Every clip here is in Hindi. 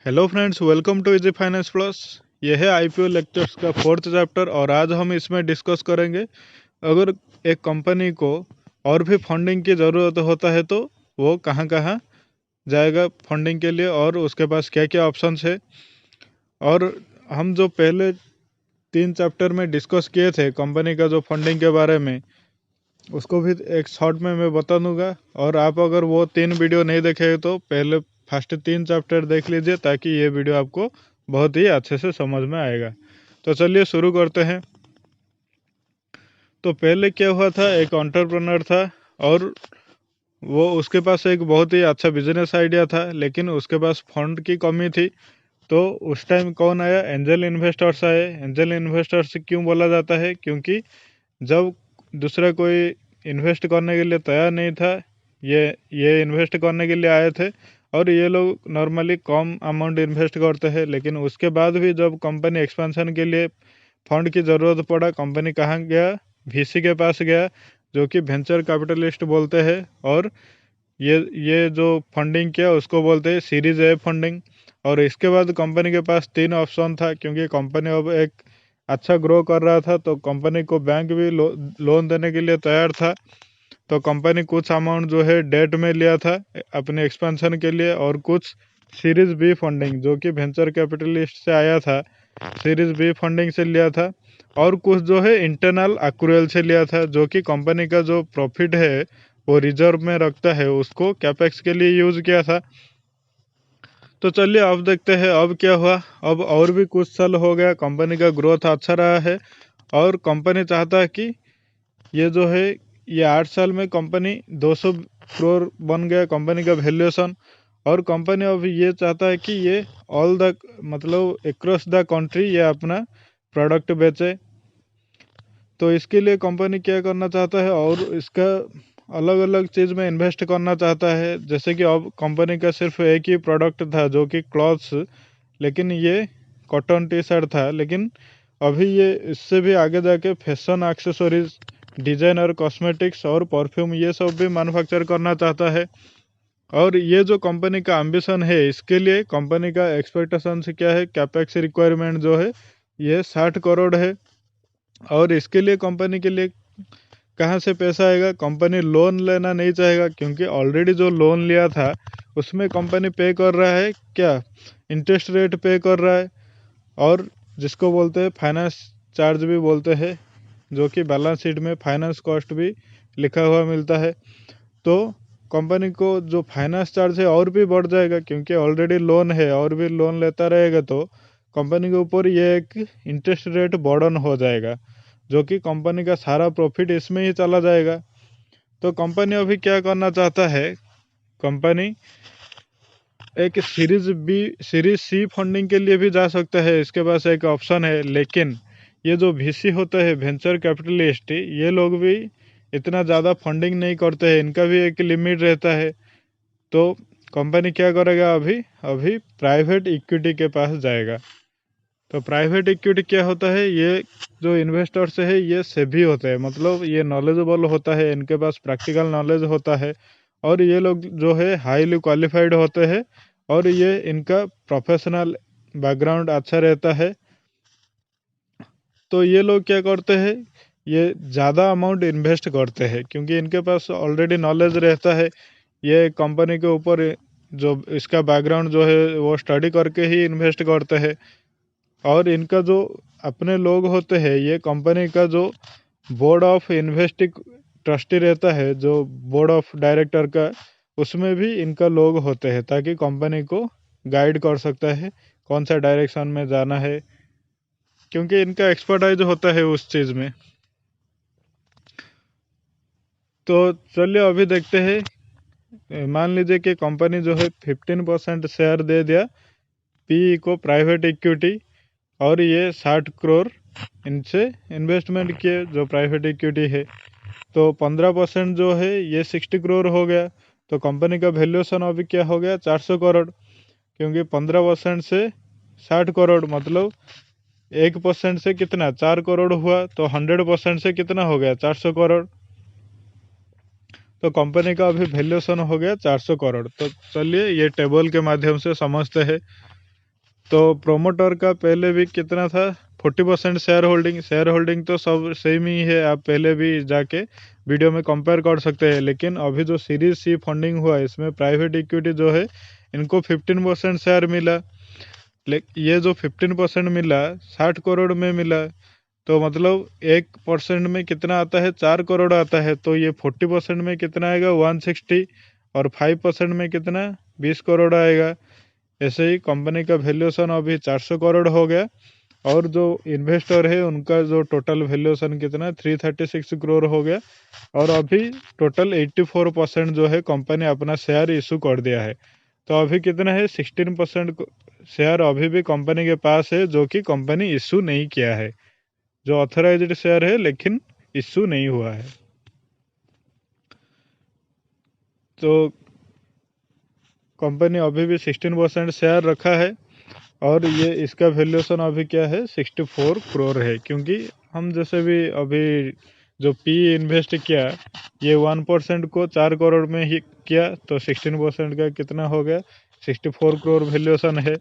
Hello friends, welcome to easy finance plus. यह है आईपीओ लेक्चर्स का फोर्थ चैप्टर और आज हम इसमें डिस्कस करेंगे अगर एक कंपनी को और भी फंडिंग की ज़रूरत होता है तो वो कहाँ कहाँ जाएगा फंडिंग के लिए और उसके पास क्या क्या ऑप्शंस है। और हम जो पहले 3 चैप्टर में डिस्कस किए थे कंपनी का जो फंडिंग के बारे में, उसको भी एक शॉर्ट में मैं बता दूंगा। और आप अगर वो 3 वीडियो नहीं देखे तो पहले फर्स्ट 3 चैप्टर देख लीजिए ताकि ये वीडियो आपको बहुत ही अच्छे से समझ में आएगा। तो चलिए शुरू करते हैं। तो पहले क्या हुआ था, एक एंटरप्रेन्योर था और वो उसके पास एक बहुत ही अच्छा बिजनेस आइडिया था, लेकिन उसके पास फंड की कमी थी। तो उस टाइम कौन आया? एंजल इन्वेस्टर्स आए। एंजल इन्वेस्टर्स क्यों बोला जाता है? क्योंकि जब दूसरा कोई इन्वेस्ट करने के लिए तैयार नहीं था, ये इन्वेस्ट करने के लिए आए थे। और ये लोग नॉर्मली कम अमाउंट इन्वेस्ट करते हैं, लेकिन उसके बाद भी जब कंपनी एक्सपेंशन के लिए फंड की ज़रूरत पड़ा, कंपनी कहाँ गया? वीसी के पास गया, जो कि वेंचर कैपिटलिस्ट बोलते हैं। और ये जो फंडिंग किया उसको बोलते हैं सीरीज ए फंडिंग। और इसके बाद कंपनी के पास 3 ऑप्शन था, क्योंकि कंपनी अब एक अच्छा ग्रो कर रहा था तो कंपनी को बैंक भी लोन देने के लिए तैयार था। तो कंपनी कुछ अमाउंट जो है डेट में लिया था अपने एक्सपेंशन के लिए, और कुछ सीरीज बी फंडिंग जो कि वेंचर कैपिटलिस्ट से आया था, सीरीज बी फंडिंग से लिया था। और कुछ जो है इंटरनल एक्रूअल से लिया था, जो कि कंपनी का जो प्रॉफिट है वो रिजर्व में रखता है, उसको कैपेक्स के लिए यूज़ किया था। तो चलिए अब देखते हैं अब क्या हुआ। अब और भी कुछ साल हो गया, कंपनी का ग्रोथ अच्छा रहा है और कंपनी चाहता है कि ये जो है ये 8 साल में कंपनी 200 करोड़ बन गया कंपनी का वैल्यूएशन। और कंपनी अब ये चाहता है कि ये ऑल द मतलब अक्रॉस द कंट्री ये अपना प्रोडक्ट बेचे। तो इसके लिए कंपनी क्या करना चाहता है, और इसका अलग अलग चीज़ में इन्वेस्ट करना चाहता है। जैसे कि अब कंपनी का सिर्फ एक ही प्रोडक्ट था जो कि क्लॉथ्स, लेकिन ये कॉटन टी शर्ट था। लेकिन अभी ये इससे भी आगे जाके फैशन एक्सेसरीज, डिजाइन और कॉस्मेटिक्स और परफ्यूम ये सब भी मैन्युफैक्चर करना चाहता है। और ये जो कंपनी का एम्बिशन है, इसके लिए कंपनी का एक्सपेक्टेशन क्या है? कैपेक्स रिक्वायरमेंट जो है ये 60 करोड़ है। और इसके लिए कंपनी के लिए कहाँ से पैसा आएगा? कंपनी लोन लेना नहीं चाहेगा, क्योंकि ऑलरेडी जो लोन लिया था उसमें कंपनी पे कर रहा है क्या? इंटरेस्ट रेट पे कर रहा है, और जिसको बोलते हैं फाइनेंस चार्ज भी बोलते हैं, जो कि बैलेंस शीट में फाइनेंस कॉस्ट भी लिखा हुआ मिलता है। तो कंपनी को जो फाइनेंस चार्ज है और भी बढ़ जाएगा, क्योंकि ऑलरेडी लोन है और भी लोन लेता रहेगा तो कंपनी के ऊपर ये एक इंटरेस्ट रेट बर्डन हो जाएगा, जो कि कंपनी का सारा प्रॉफिट इसमें ही चला जाएगा। तो कंपनी अभी क्या करना चाहता है? कंपनी एक सीरीज सी फंडिंग के लिए भी जा सकता है, इसके पास एक ऑप्शन है। लेकिन ये जो वीसी होता है वेंचर कैपिटलिस्ट, ये लोग भी इतना ज़्यादा फंडिंग नहीं करते हैं, इनका भी एक लिमिट रहता है। तो कंपनी क्या करेगा? अभी अभी प्राइवेट इक्विटी के पास जाएगा। तो प्राइवेट इक्विटी क्या होता है? ये जो इन्वेस्टर्स है ये सेबी होते हैं, मतलब ये नॉलेजेबल होता है, इनके पास प्रैक्टिकल नॉलेज होता है। और ये लोग जो है हाईली क्वालिफाइड होते हैं, और ये इनका प्रोफेशनल बैकग्राउंड अच्छा रहता है। तो ये लोग क्या करते हैं? ये ज़्यादा अमाउंट इन्वेस्ट करते हैं, क्योंकि इनके पास ऑलरेडी नॉलेज रहता है। ये कंपनी के ऊपर जो इसका बैकग्राउंड जो है वो स्टडी करके ही इन्वेस्ट करते हैं। और इनका जो अपने लोग होते हैं, ये कंपनी का जो बोर्ड ऑफ इन्वेस्टिंग ट्रस्टी रहता है, जो बोर्ड ऑफ डायरेक्टर का, उसमें भी इनका लोग होते हैं, ताकि कंपनी को गाइड कर सकता है कौन सा डायरेक्शन में जाना है, क्योंकि इनका एक्सपर्टाइज होता है उस चीज़ में। तो चलिए अभी देखते हैं। मान लीजिए कि कंपनी जो है 15% शेयर दे दिया पी को, प्राइवेट इक्विटी, और ये 60 करोड़ इनसे इन्वेस्टमेंट किए जो प्राइवेट इक्विटी है। तो 15% जो है ये 60 करोड़ हो गया। तो कंपनी का वैल्यूएशन अभी क्या हो गया? 400 करोड़, क्योंकि 15% से 60 करोड़ मतलब 1% से कितना? 4 करोड़ हुआ। तो 100% से कितना हो गया? 400 करोड़। तो कंपनी का अभी वैल्यूएशन हो गया 400 करोड़। तो चलिए ये टेबल के माध्यम से समझते हैं। तो प्रोमोटर का पहले भी कितना था, 40% शेयर होल्डिंग तो सब सेम ही है, आप पहले भी जाके वीडियो में कंपेयर कर सकते हैं। लेकिन अभी जो सीरीज सी फंडिंग हुआ है इसमें प्राइवेट इक्विटी जो है इनको 15% शेयर मिला। ये जो 15% मिला 60 करोड़ में मिला, तो मतलब 1% में कितना आता है, 4 करोड़ आता है। तो ये 40% में कितना आएगा, 160, और 5% में कितना, 20 करोड़ आएगा। ऐसे ही कंपनी का वैल्यूएशन अभी 400 करोड़ हो गया, और जो इन्वेस्टर है उनका जो टोटल वैल्यूएशन कितना, 336 करोड़ हो गया। और अभी टोटल 84% जो है कंपनी अपना शेयर इशू कर दिया है। तो अभी कितना है, 16% शेयर अभी भी कंपनी के पास है, जो कि कंपनी इशू नहीं किया है, जो ऑथराइज्ड शेयर है लेकिन इशू नहीं हुआ है। तो कंपनी अभी भी 16% शेयर रखा है, और ये इसका वैल्यूएशन अभी क्या है, 64 करोड़ है। क्योंकि हम जैसे भी अभी जो पी इन्वेस्ट किया, ये 1% को 4 करोड़ में ही किया, तो 16% का कितना हो गया, 64 करोड़ वैल्यूएशन है।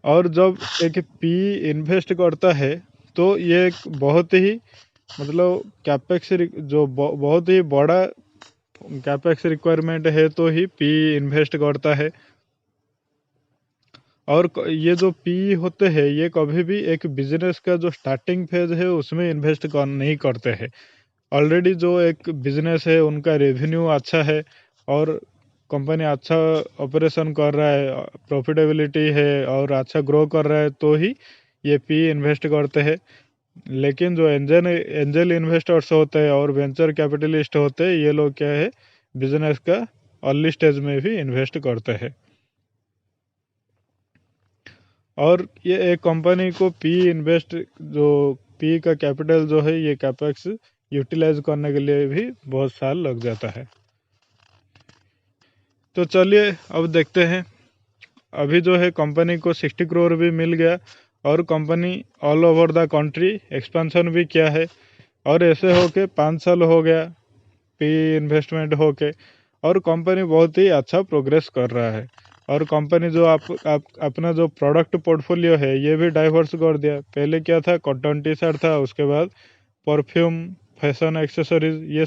और जब एक पी इन्वेस्ट करता है तो ये एक बहुत ही मतलब कैपेक्स जो बहुत ही बड़ा कैपेक्स रिक्वायरमेंट है, तो ही पी इन्वेस्ट करता है। और ये जो पी होते हैं ये कभी भी एक बिजनेस का जो स्टार्टिंग फेज है उसमें इन्वेस्ट नहीं करते हैं। ऑलरेडी जो एक बिजनेस है उनका रेवेन्यू अच्छा है, और कंपनी अच्छा ऑपरेशन कर रहा है, प्रॉफिटेबिलिटी है और अच्छा ग्रो कर रहा है, तो ही ये पी इन्वेस्ट करते हैं। लेकिन जो एंजल इन्वेस्टर्स होते हैं और वेंचर कैपिटलिस्ट होते हैं, ये लोग क्या है, बिजनेस का अर्ली स्टेज में भी इन्वेस्ट करते हैं। और ये एक कंपनी को पी इन्वेस्ट जो पी का कैपिटल जो है, ये कैपेक्स यूटिलाइज करने के लिए भी बहुत साल लग जाता है। तो चलिए अब देखते हैं, अभी जो है कंपनी को 60 करोड़ भी मिल गया, और company all over the country expansion भी किया है। और ऐसे होके 5 साल हो गया पी इन्वेस्टमेंट होके, और कंपनी बहुत ही अच्छा प्रोग्रेस कर रहा है। और कंपनी जो अपना जो प्रोडक्ट पोर्टफोलियो है ये भी डाइवर्स कर दिया। पहले क्या था, कॉटन टी शर्ट था, उसके बाद परफ्यूम, फैशन एक्सेसरीज, ये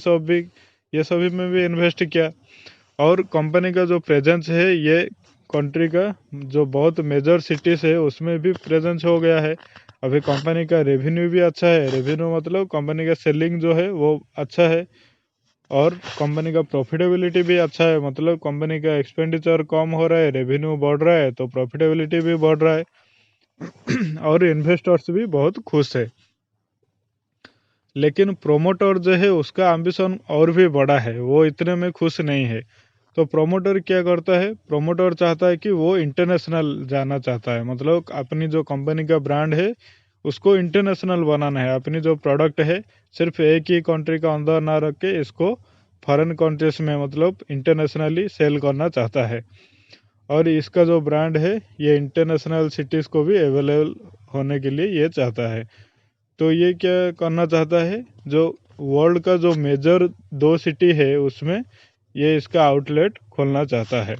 सभी में भी इन्वेस्ट किया। और कंपनी का जो प्रेजेंस है ये कंट्री का जो बहुत मेजर सिटीज है उसमें भी प्रेजेंस हो गया है। अभी कंपनी का रेवेन्यू भी अच्छा है, रेवेन्यू मतलब कंपनी का सेलिंग जो है वो अच्छा है, और कंपनी का प्रॉफिटेबिलिटी भी अच्छा है, मतलब कंपनी का एक्सपेंडिचर कम हो रहा है, रेवेन्यू बढ़ रहा है, तो प्रॉफिटेबिलिटी भी बढ़ रहा है। और इन्वेस्टर्स भी बहुत खुश है। लेकिन प्रोमोटर जो है उसका एम्बिशन और भी बड़ा है, वो इतने में खुश नहीं है। तो प्रोमोटर क्या करता है, प्रोमोटर चाहता है कि वो इंटरनेशनल जाना चाहता है, मतलब अपनी जो कंपनी का ब्रांड है उसको इंटरनेशनल बनाना है। अपनी जो प्रोडक्ट है सिर्फ एक ही कंट्री का अंदर ना रख के इसको फॉरेन कंट्रीज में मतलब इंटरनेशनली सेल करना चाहता है। और इसका जो ब्रांड है ये इंटरनेशनल सिटीज़ को भी अवेलेबल होने के लिए ये चाहता है। तो ये क्या करना चाहता है, जो वर्ल्ड का जो मेजर 2 सिटी है उसमें ये इसका आउटलेट खोलना चाहता है।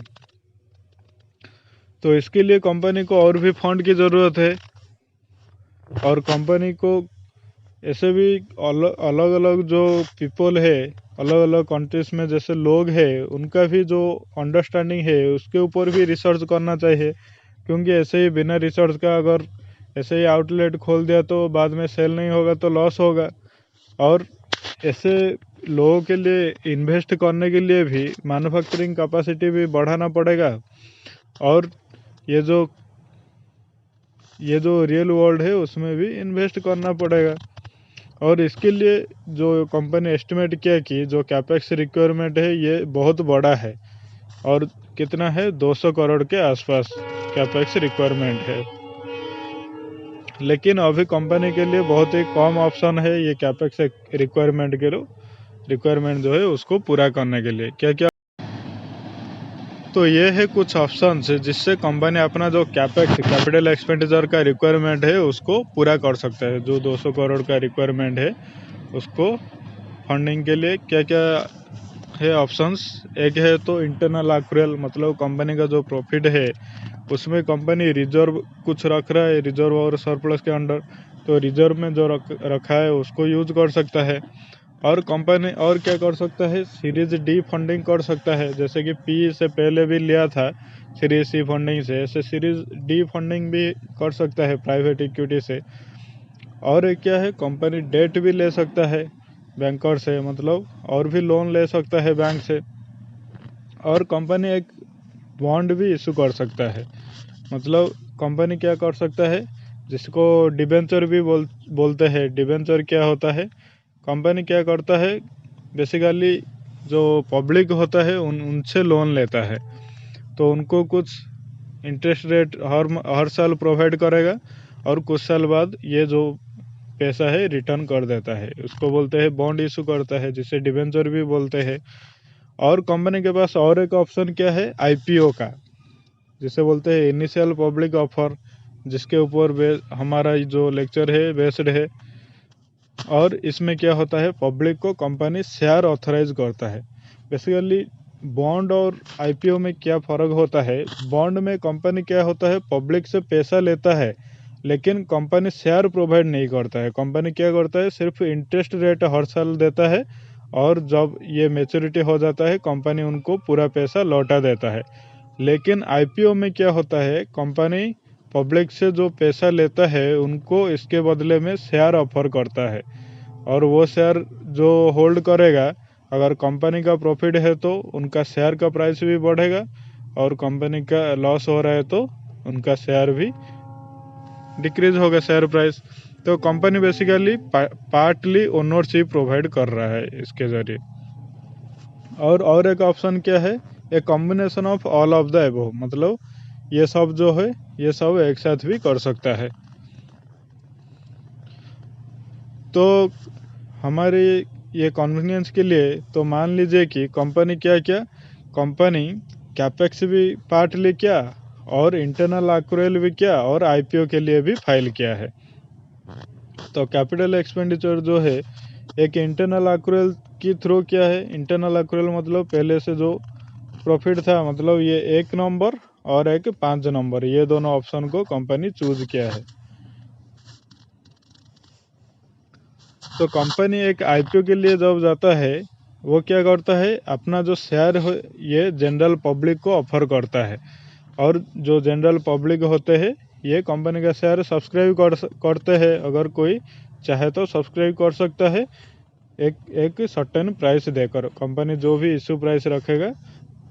तो इसके लिए कंपनी को और भी फंड की ज़रूरत है, और कंपनी को ऐसे भी अलग अलग जो पीपल है अलग अलग कंट्रीज में जैसे लोग हैं उनका भी जो अंडरस्टैंडिंग है उसके ऊपर भी रिसर्च करना चाहिए। क्योंकि ऐसे ही बिना रिसर्च का अगर ऐसे ही आउटलेट खोल दिया तो बाद में सेल नहीं होगा तो लॉस होगा। और ऐसे लोगों के लिए इन्वेस्ट करने के लिए भी मैन्युफैक्चरिंग कैपेसिटी भी बढ़ाना पड़ेगा, और ये जो रियल वर्ल्ड है उसमें भी इन्वेस्ट करना पड़ेगा। और इसके लिए जो कंपनी एस्टिमेट किया कि जो कैपेक्स रिक्वायरमेंट है ये बहुत बड़ा है, और कितना है, 200 करोड़ के आसपास कैपेक्स रिक्वायरमेंट है। लेकिन अभी कंपनी के लिए बहुत ही कम ऑप्शन है ये कैपेक्स रिक्वायरमेंट जो है उसको पूरा करने के लिए। क्या क्या, तो ये है कुछ ऑप्शंस जिससे कंपनी अपना जो कैपिटल एक्सपेंडिचर का रिक्वायरमेंट है उसको पूरा कर सकता है। जो 200 करोड़ का रिक्वायरमेंट है उसको फंडिंग के लिए क्या क्या है ऑप्शंस। एक है तो इंटरनल एक्रूअल, मतलब कंपनी का जो प्रॉफिट है उसमें कंपनी रिजर्व कुछ रख रहा है, रिजर्व और सरप्लस के अंडर, तो रिजर्व में जो रखा है उसको यूज कर सकता है। और कंपनी और क्या कर सकता है, सीरीज डी फंडिंग कर सकता है, जैसे कि पी से पहले भी लिया था सीरीज सी फंडिंग से, ऐसे सीरीज डी फंडिंग भी कर सकता है प्राइवेट इक्विटी से। और एक क्या है, कंपनी डेट भी ले सकता है बैंकर से, मतलब और भी लोन ले सकता है बैंक से। और कंपनी एक बॉन्ड भी इशू कर सकता है, मतलब कंपनी क्या कर सकता है, जिसको डिबेंचर भी बोलते हैं। डिबेंचर क्या होता है, कंपनी क्या करता है, बेसिकली जो पब्लिक होता है उनसे लोन लेता है, तो उनको कुछ इंटरेस्ट रेट हर साल प्रोवाइड करेगा, और कुछ साल बाद ये जो पैसा है रिटर्न कर देता है, उसको बोलते हैं बॉन्ड इशू करता है, जिसे डिबेंचर भी बोलते हैं। और कंपनी के पास और एक ऑप्शन क्या है, आईपीओ का, जिसे बोलते हैं इनिशियल पब्लिक ऑफर, जिसके ऊपर हमारा जो लेक्चर है बेस्ड है। और इसमें क्या होता है, पब्लिक को कंपनी शेयर ऑथराइज करता है। बेसिकली बॉन्ड और आईपीओ में क्या फ़र्क होता है, बॉन्ड में कंपनी क्या होता है, पब्लिक से पैसा लेता है, लेकिन कंपनी शेयर प्रोवाइड नहीं करता है। कंपनी क्या करता है, सिर्फ इंटरेस्ट रेट हर साल देता है, और जब ये मैच्योरिटी हो जाता है कंपनी उनको पूरा पैसा लौटा देता है। लेकिन आईपीओ में क्या होता है, कंपनी पब्लिक से जो पैसा लेता है उनको इसके बदले में शेयर ऑफर करता है, और वो शेयर जो होल्ड करेगा, अगर कंपनी का प्रॉफिट है तो उनका शेयर का प्राइस भी बढ़ेगा, और कंपनी का लॉस हो रहा है तो उनका शेयर भी डिक्रीज होगा, शेयर प्राइस। तो company basically partly ownership provide कर रहा है इसके जरिए। और एक ऑप्शन क्या है, a combination of all of the above, मतलब ये सब जो है ये सब एक साथ भी कर सकता है। तो हमारे ये कन्वीनियंस के लिए तो मान लीजिए कि कंपनी क्या क्या, कंपनी कैपेक्स भी पार्टली क्या, और इंटरनल एक्रूअल भी क्या, और आईपीओ के लिए भी फाइल किया है। तो कैपिटल एक्सपेंडिचर जो है एक इंटरनल एक्रूअल की थ्रू क्या है, इंटरनल एक्रूअल मतलब पहले से जो प्रॉफिट था, मतलब ये 1 नंबर और एक 5 नंबर, ये दोनों ऑप्शन को कंपनी चूज किया है। तो कंपनी एक आईपीओ के लिए जब जाता है, वो क्या करता है, अपना जो शेयर है ये जनरल पब्लिक को ऑफर करता है, और जो जनरल पब्लिक होते हैं ये कंपनी का शेयर सब्सक्राइब करते हैं। अगर कोई चाहे तो सब्सक्राइब कर सकता है, एक सर्टेन प्राइस देकर, कंपनी जो भी इशू प्राइस रखेगा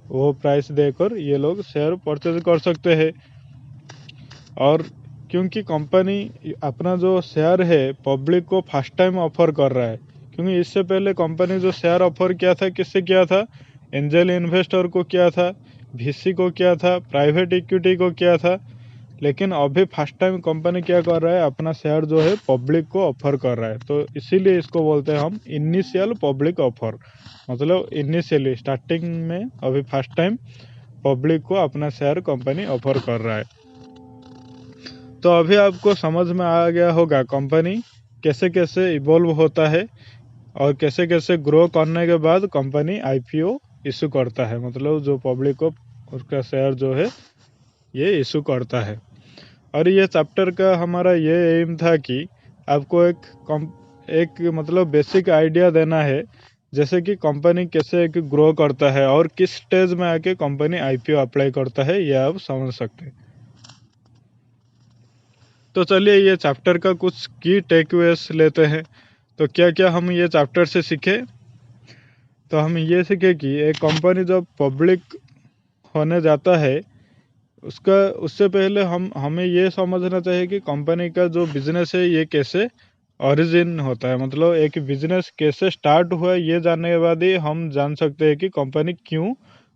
वो प्राइस देकर ये लोग शेयर परचेज कर सकते हैं। और क्योंकि कंपनी अपना जो शेयर है पब्लिक को फर्स्ट टाइम ऑफर कर रहा है, क्योंकि इससे पहले कंपनी जो शेयर ऑफर किया था किससे किया था, एंजल इन्वेस्टर को किया था, वीसी को किया था, प्राइवेट इक्विटी को किया था। लेकिन अभी फर्स्ट टाइम कंपनी क्या कर रहा है, अपना शेयर जो है पब्लिक को ऑफर कर रहा है, तो इसीलिए इसको बोलते हैं हम इनिशियल पब्लिक ऑफर। मतलब इनिशियली स्टार्टिंग में अभी फर्स्ट टाइम पब्लिक को अपना शेयर कंपनी ऑफर कर रहा है। तो अभी आपको समझ में आ गया होगा कंपनी कैसे कैसे इवॉल्व होता है, और कैसे कैसे ग्रो करने के बाद कंपनी आईपीओ इशू करता है, मतलब जो पब्लिक को उसका शेयर जो है ये इशू करता है। और ये चैप्टर का हमारा ये एम था कि आपको एक मतलब बेसिक आइडिया देना है, जैसे कि कंपनी कैसे एक ग्रो करता है और किस स्टेज में आके कंपनी आईपीओ अप्लाई करता है, ये आप समझ सकते हैं। तो चलिए ये चैप्टर का कुछ की टेकअवेज लेते हैं। तो क्या क्या हम ये चैप्टर से सीखे, तो हम ये सीखे कि एक कंपनी जब पब्लिक होने जाता है उसका उससे पहले हमें ये समझना चाहिए कि कंपनी का जो बिजनेस है ये कैसे ओरिजिन होता है, मतलब एक बिजनेस कैसे स्टार्ट हुआ है, ये जानने के बाद ही हम जान सकते हैं कि कंपनी क्यों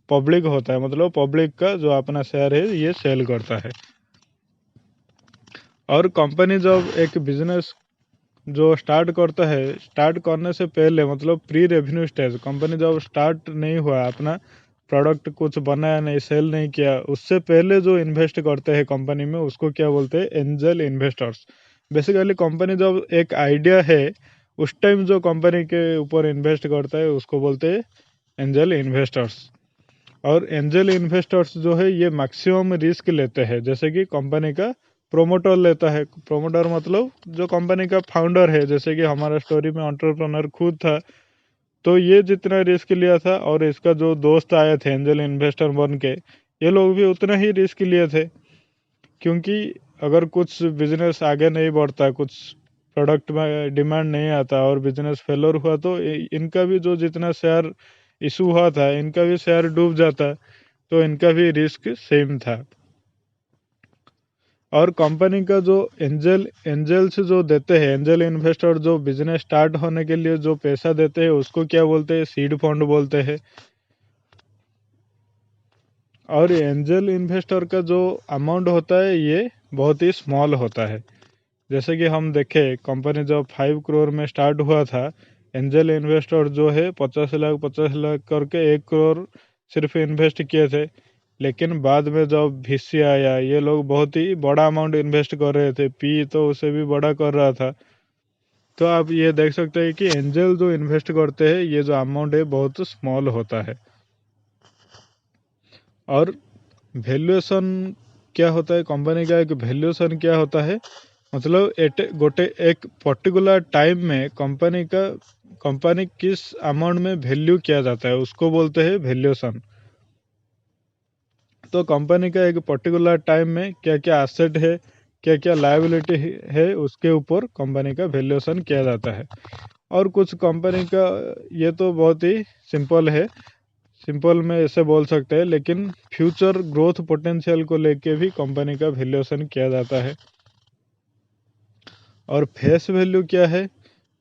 पब्लिक होता है, मतलब पब्लिक का जो अपना शेयर है ये सेल करता है। और कंपनी जब एक बिजनेस जो स्टार्ट करता है, स्टार्ट करने से पहले मतलब प्री रेवेन्यू स्टेज, कंपनी जब स्टार्ट नहीं हुआ, अपना प्रोडक्ट कुछ बनाया नहीं, सेल नहीं किया, उससे पहले जो इन्वेस्ट करते हैं कंपनी में उसको क्या बोलते हैं, एंजल इन्वेस्टर्स। बेसिकली कंपनी जब एक आइडिया है उस टाइम जो कंपनी के ऊपर इन्वेस्ट करता है उसको बोलते हैं एंजल इन्वेस्टर्स। और एंजल इन्वेस्टर्स जो है ये मैक्सिमम रिस्क लेते हैं, जैसे कि कंपनी का प्रोमोटर लेता है। प्रोमोटर मतलब जो कंपनी का फाउंडर है, जैसे कि हमारा स्टोरी में एंटरप्रेन्योर खुद था, तो ये जितना रिस्क लिया था और इसका जो दोस्त आए थे एंजल इन्वेस्टर बन के, ये लोग भी उतना ही रिस्क लिए थे। क्योंकि अगर कुछ बिजनेस आगे नहीं बढ़ता, कुछ प्रोडक्ट में डिमांड नहीं आता और बिजनेस फेलर हुआ, तो इनका भी जो जितना शेयर इशू हुआ था, इनका भी शेयर डूब जाता, तो इनका भी रिस्क सेम था। और कंपनी का जो एंजल्स जो देते हैं, एंजल इन्वेस्टर जो बिजनेस स्टार्ट होने के लिए जो पैसा देते हैं, उसको क्या बोलते हैं? सीड फंड बोलते हैं। और एंजल इन्वेस्टर का जो अमाउंट होता है ये बहुत ही स्मॉल होता है। जैसे कि हम देखें, कंपनी जब 5 करोड़ में स्टार्ट हुआ था, एंजल इन्वेस्टर जो है 50 लाख करके 1 करोड़ सिर्फ इन्वेस्ट किए थे। लेकिन बाद में जब वीसी आया, ये लोग बहुत ही बड़ा अमाउंट इन्वेस्ट कर रहे थे, पी तो उसे भी बड़ा कर रहा था। तो आप ये देख सकते हैं कि एंजल जो इन्वेस्ट करते हैं, ये जो अमाउंट है बहुत स्मॉल होता है। और वैल्यूएशन क्या होता है? कंपनी का एक वैल्यूएशन क्या होता है? मतलब एक पर्टिकुलर टाइम में कंपनी किस अमाउंट में वैल्यू किया जाता है, उसको बोलते हैं वैल्यूएशन। तो कंपनी का एक पर्टिकुलर टाइम में क्या क्या एसेट है, क्या क्या लायबिलिटी है, उसके ऊपर कंपनी का वैल्यूएशन किया जाता है। और कुछ कंपनी का, ये तो बहुत ही सिंपल है, सिंपल में ऐसे बोल सकते हैं, लेकिन फ्यूचर ग्रोथ पोटेंशियल को लेके भी कंपनी का वैल्यूएशन किया जाता है। और फेस वैल्यू क्या है?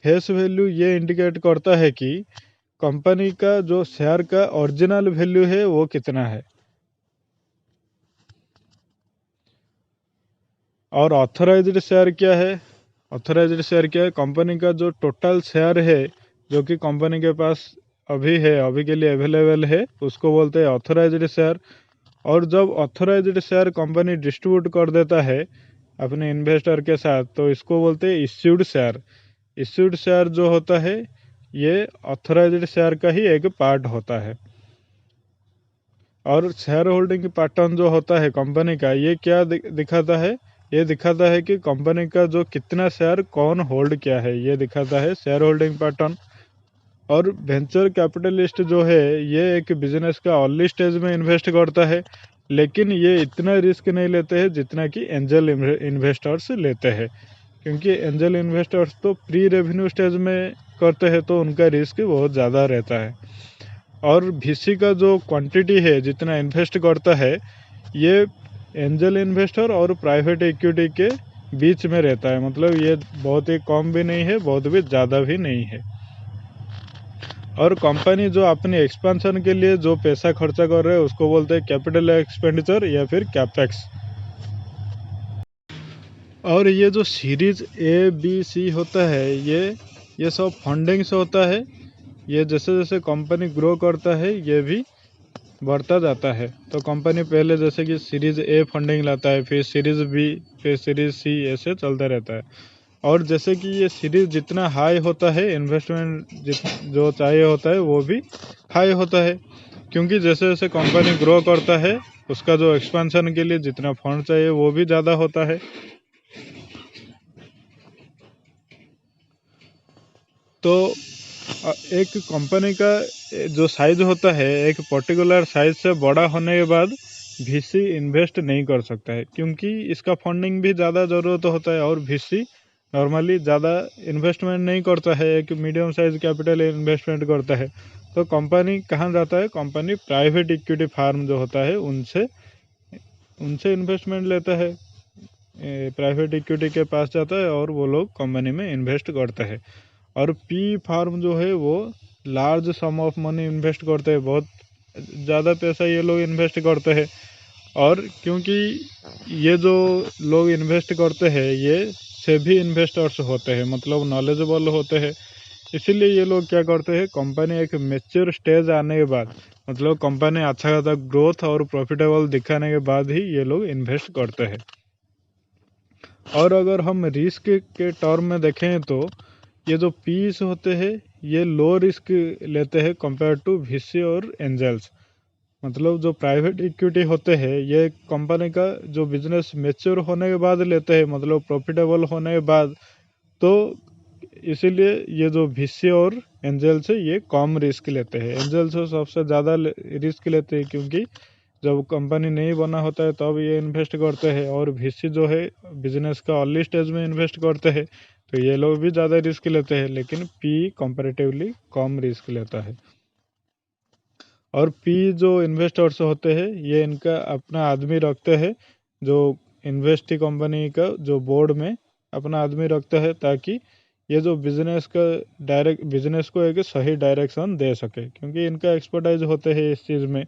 फेस वैल्यू ये इंडिकेट करता है कि कंपनी का जो शेयर का ओरिजिनल वैल्यू है वो कितना है। और ऑथराइज्ड शेयर क्या है? ऑथराइज्ड शेयर क्या है? कंपनी का जो टोटल शेयर है, जो कि कंपनी के पास अभी है, अभी के लिए अवेलेबल है, उसको बोलते हैं ऑथराइज्ड शेयर। और जब ऑथराइज्ड शेयर कंपनी डिस्ट्रीब्यूट कर देता है अपने इन्वेस्टर के साथ, तो इसको बोलते हैं इश्यूड शेयर। इश्यूड शेयर जो होता है, ये ऑथराइज्ड शेयर का ही एक पार्ट होता है। और शेयर होल्डिंग पैटर्न जो होता है कंपनी का, ये क्या दिखाता है? ये दिखाता है कि कंपनी का जो कितना शेयर कौन होल्ड किया है, ये दिखाता है शेयर होल्डिंग पैटर्न। और वेंचर कैपिटलिस्ट जो है, ये एक बिजनेस का अर्ली स्टेज में इन्वेस्ट करता है, लेकिन ये इतना रिस्क नहीं लेते हैं जितना कि एंजल इन्वेस्टर्स लेते हैं। क्योंकि एंजल इन्वेस्टर्स तो प्री रेवेन्यू स्टेज में करते हैं, तो उनका रिस्क बहुत ज़्यादा रहता है। और वीसी का जो क्वांटिटी है, जितना इन्वेस्ट करता है, ये एंजल इन्वेस्टर और प्राइवेट इक्विटी के बीच में रहता है। मतलब ये बहुत ही कम भी नहीं है, बहुत भी ज़्यादा भी नहीं है। और कंपनी जो अपनी एक्सपेंशन के लिए जो पैसा खर्चा कर रहे हैं, उसको बोलते हैं कैपिटल एक्सपेंडिचर या फिर कैपेक्स। और ये जो सीरीज ए बी सी होता है, ये सब फंडिंग से होता है। ये जैसे जैसे कंपनी ग्रो करता है, ये भी बढ़ता जाता है। तो कंपनी पहले जैसे कि सीरीज ए फंडिंग लाता है, फिर सीरीज बी, फिर सीरीज सी, ऐसे चलता रहता है। और जैसे कि ये सीरीज जितना हाई होता है, इन्वेस्टमेंट जो चाहिए होता है वो भी हाई होता है। क्योंकि जैसे जैसे कंपनी ग्रो करता है, उसका जो एक्सपेंशन के लिए जितना फंड चाहिए वो भी ज़्यादा होता है। तो एक कंपनी का जो साइज होता है, एक पर्टिकुलर साइज से बड़ा होने के बाद वीसी इन्वेस्ट नहीं कर सकता है, क्योंकि इसका फंडिंग भी ज़्यादा ज़रूरत होता है। और वीसी नॉर्मली ज़्यादा इन्वेस्टमेंट नहीं करता है, एक मीडियम साइज कैपिटल इन्वेस्टमेंट करता है। तो कंपनी कहाँ जाता है? कंपनी प्राइवेट इक्विटी फार्म जो होता है, उनसे इन्वेस्टमेंट लेता है, प्राइवेट इक्विटी के पास जाता है, और वो लोग कंपनी में इन्वेस्ट करते हैं। और पी फार्म जो है, वो large some of money invest करते हैं, बहुत ज़्यादा पैसा ये लोग इन्वेस्ट करते हैं। और क्योंकि ये जो लोग इन्वेस्ट करते हैं, ये सेबी इन्वेस्टर्स होते हैं, मतलब नॉलेजेबल होते हैं। इसीलिए ये लोग क्या करते हैं, कंपनी एक मैच्योर स्टेज आने के बाद, मतलब कंपनी अच्छा खासा ग्रोथ और प्रॉफिटेबल दिखाने के बाद ही ये लोग इन्वेस्ट करते हैं। और अगर हम रिस्क के टर्म में देखें, तो ये जो पीस होते हैं, ये लो रिस्क लेते हैं कंपेयर टू वीसी और एंजल्स। मतलब जो प्राइवेट इक्विटी होते हैं ये कंपनी का जो बिजनेस मैच्योर होने के बाद लेते हैं, मतलब प्रॉफिटेबल होने के बाद। तो इसीलिए ये जो वीसी और एंजल्स है ये कम रिस्क लेते हैं। एंजल्स सबसे ज़्यादा रिस्क लेते हैं क्योंकि जब कंपनी नहीं बना होता है तब ये इन्वेस्ट करते हैं, और वीसी जो है बिजनेस का अर्ली स्टेज में इन्वेस्ट करते हैं, तो ये लोग भी ज़्यादा रिस्क लेते हैं। लेकिन पी कंपैरेटिवली कम रिस्क लेता है। और पी जो इन्वेस्टर्स होते हैं ये इनका अपना आदमी रखते हैं, जो इन्वेस्टी कंपनी का जो बोर्ड में अपना आदमी रखता है, ताकि ये जो बिजनेस का बिजनेस को एक सही डायरेक्शन दे सके, क्योंकि इनका एक्सपर्टाइज होते हैं इस चीज़ में।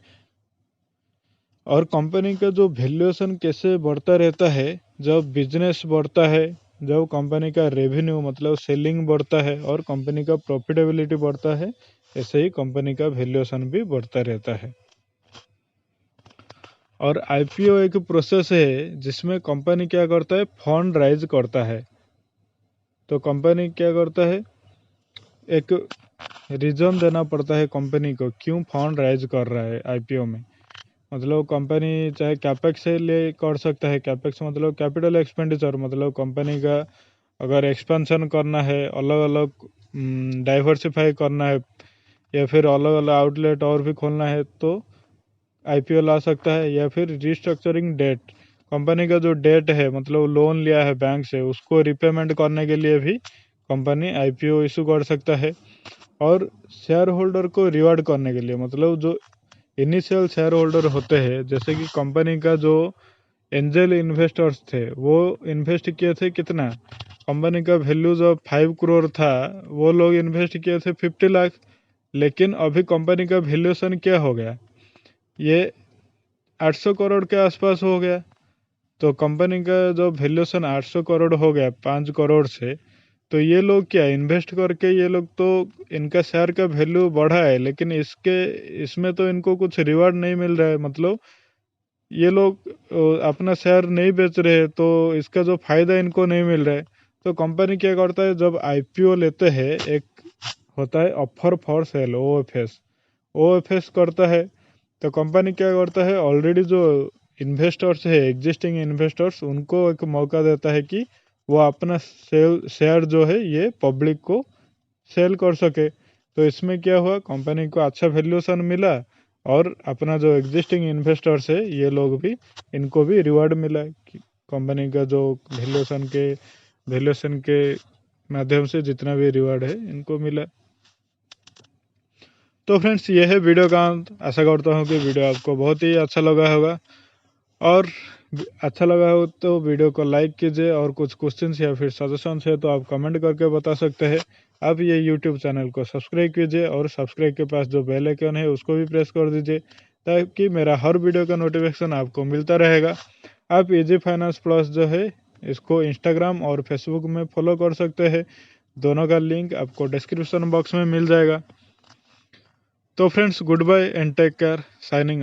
और कंपनी का जो वैल्यूएशन कैसे बढ़ता रहता है, जब बिजनेस बढ़ता है, जब कंपनी का रेवेन्यू मतलब सेलिंग बढ़ता है और कंपनी का प्रॉफिटेबिलिटी बढ़ता है, ऐसे ही कंपनी का वैल्यूएशन भी बढ़ता रहता है। और आईपीओ एक प्रोसेस है जिसमें कंपनी क्या करता है, फंड राइज करता है। तो कंपनी क्या करता है, एक रीजन देना पड़ता है कंपनी को क्यों फंड राइज कर रहा है आईपीओ में। मतलब कंपनी चाहे कैपेक्स से ले कर सकता है, कैपेक्स मतलब कैपिटल एक्सपेंडिचर, मतलब कंपनी का अगर एक्सपेंशन करना है, अलग अलग डाइवर्सिफाई करना है, या फिर अलग अलग आउटलेट और भी खोलना है, तो आईपीओ ला सकता है। या फिर रिस्ट्रक्चरिंग डेट, कंपनी का जो डेट है मतलब लोन लिया है बैंक से, उसको रिपेमेंट करने के लिए भी कंपनी आईपीओ इशू कर सकता है। और शेयर होल्डर को रिवार्ड करने के लिए, मतलब जो इनिशियल शेयर होल्डर होते हैं, जैसे कि कंपनी का जो एंजल इन्वेस्टर्स थे वो इन्वेस्ट किए थे कितना, कंपनी का वैल्यू जब 5 करोड़ था वो लोग इन्वेस्ट किए थे 50 लाख। लेकिन अभी कंपनी का वैल्यूएशन क्या हो गया, ये 800 करोड़ के आसपास हो गया। तो कंपनी का जो वैल्यूएशन 800 करोड़ हो गया 5 करोड़ से, तो ये लोग क्या इन्वेस्ट करके, ये लोग तो इनका शेयर का वैल्यू बढ़ा है, लेकिन इसमें तो इनको कुछ रिवार्ड नहीं मिल रहा है। मतलब ये लोग अपना शेयर नहीं बेच रहे, तो इसका जो फायदा इनको नहीं मिल रहा है। तो कंपनी क्या करता है, जब आईपीओ लेते हैं, एक होता है ऑफर फॉर सेल, ओएफएस करता है। तो कंपनी क्या करता है, ऑलरेडी जो इन्वेस्टर्स है, एग्जिस्टिंग इन्वेस्टर्स, उनको एक मौका देता है कि वो अपना शेयर जो है ये पब्लिक को सेल कर सके। तो इसमें क्या हुआ, कंपनी को अच्छा वैल्यूएशन मिला, और अपना जो एग्जिस्टिंग इन्वेस्टर्स है ये लोग भी, इनको भी रिवार्ड मिला कि कंपनी का जो वैल्यूएशन के माध्यम से जितना भी रिवार्ड है इनको मिला। तो फ्रेंड्स ये है वीडियो का अंत। आशा करता हूँ कि वीडियो आपको बहुत ही अच्छा लगा होगा, और अच्छा लगा हो तो वीडियो को लाइक कीजिए, और कुछ क्वेश्चंस या फिर सजेशंस है तो आप कमेंट करके बता सकते हैं। आप ये यूट्यूब चैनल को सब्सक्राइब कीजिए, और सब्सक्राइब के पास जो बेल आइकन है उसको भी प्रेस कर दीजिए, ताकि मेरा हर वीडियो का नोटिफिकेशन आपको मिलता रहेगा। आप इजी फाइनेंस प्लस जो है इसको इंस्टाग्राम और फेसबुक में फॉलो कर सकते हैं, दोनों का लिंक आपको डिस्क्रिप्शन बॉक्स में मिल जाएगा। तो friends goodbye and take care, signing of.